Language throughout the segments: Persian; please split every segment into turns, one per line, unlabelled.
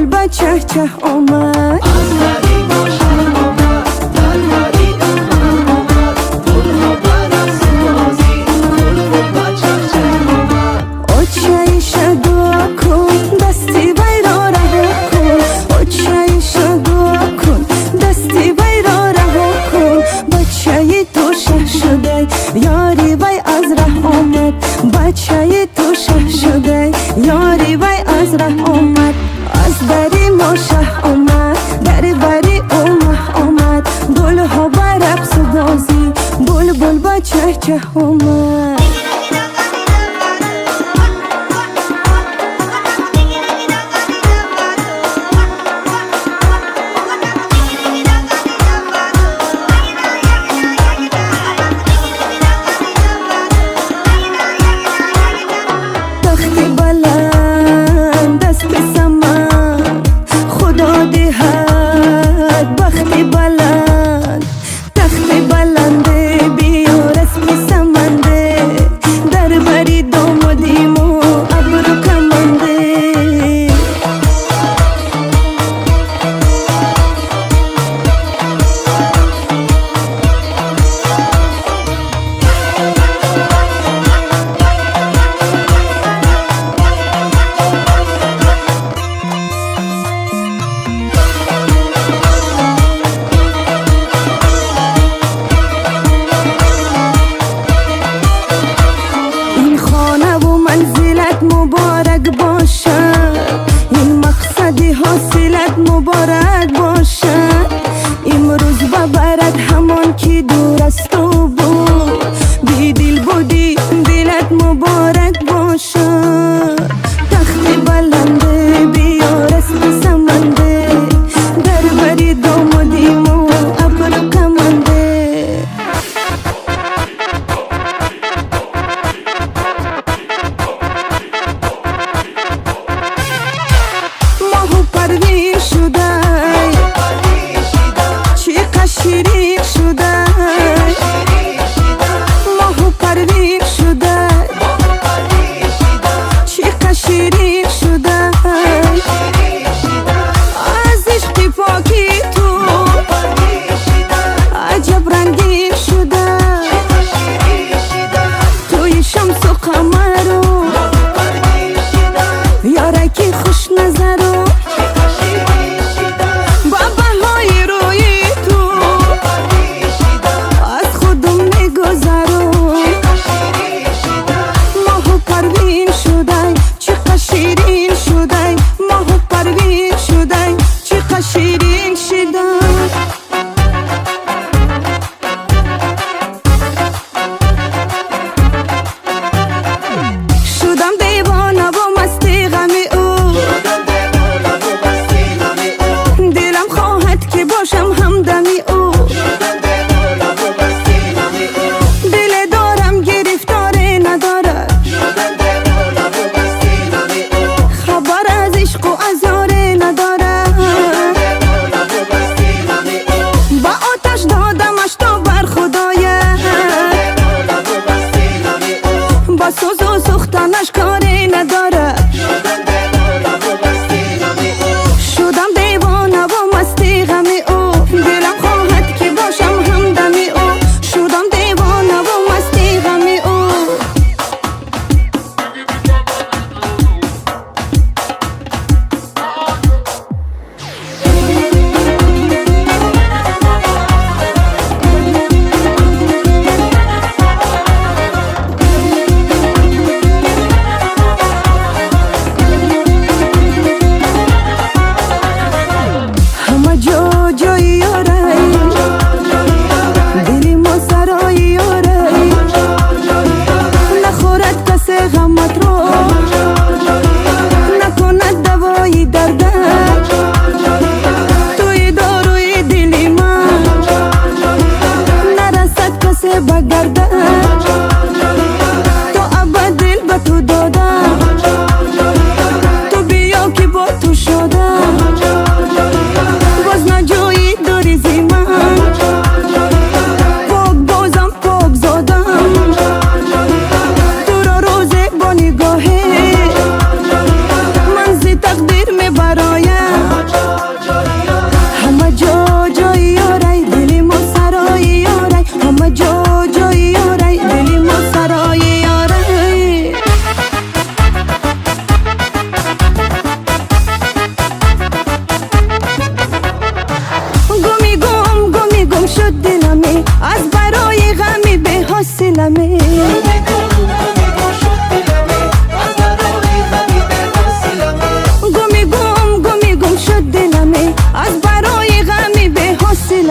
بلبل با چه چه اومد یاری وای از ره آمد بچه تو شه شده یاری وای از ره آمد از دری ما شه آمد در بری اومه آمد گل ها بر رقص و بازی بلبل با چه چه آمد مبارک باشد این مقصدی حاصلت مبارک باشد امروز ببرد همان که دور است و بود بی دل بودی دلت مبارک باشد تخت بلنده بیار اسم سمنده در بری دامادیم و ابر کمنده پروین شده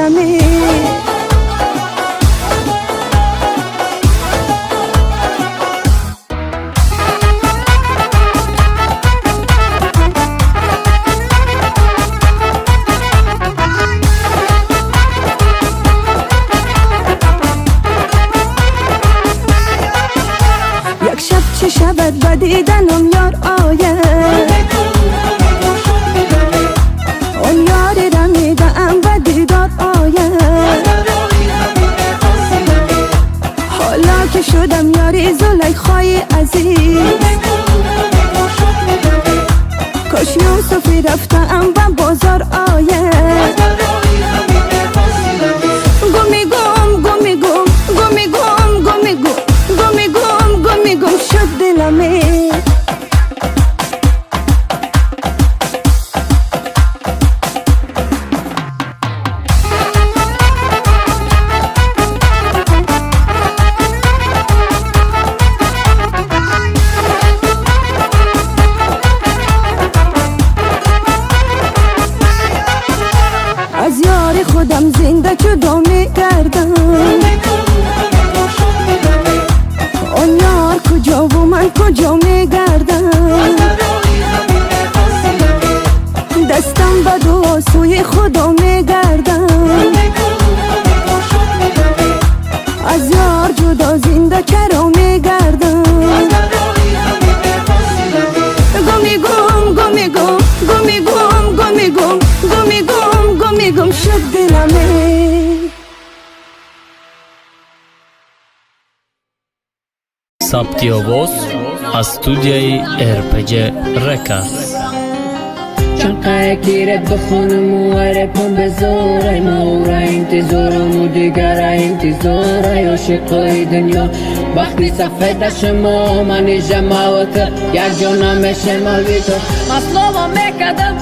دلمی یک شب چه شود و دیدنم یار آید اون یاری را میدم و دیدار آید حالا که شدم یاری زلیخای عزیز کاش یوسفی رفتم و بازار آید گمی گم گمی گم گمی گم گمی گم گمی گم گمی گم شد دلمی از یار خودم زنده جدا میگردم اون یار کجا و من کجا میگردم دستم به دعا سوی خدا میگردم از یار جدا زنده چرا میگردم گمی گم گمی گم گمی گم گمی گم گمی گم گمی گم شد دلمی
ثبتی آواز از студияи RPG Records.
چنقه کیرت بخونم و عربم بزاره مورا انتظارم و دیگر انتظاره عاشقای دنیا وقتی سفید شما من جماعت یک جانم شما ویتو مسلوبم میکدم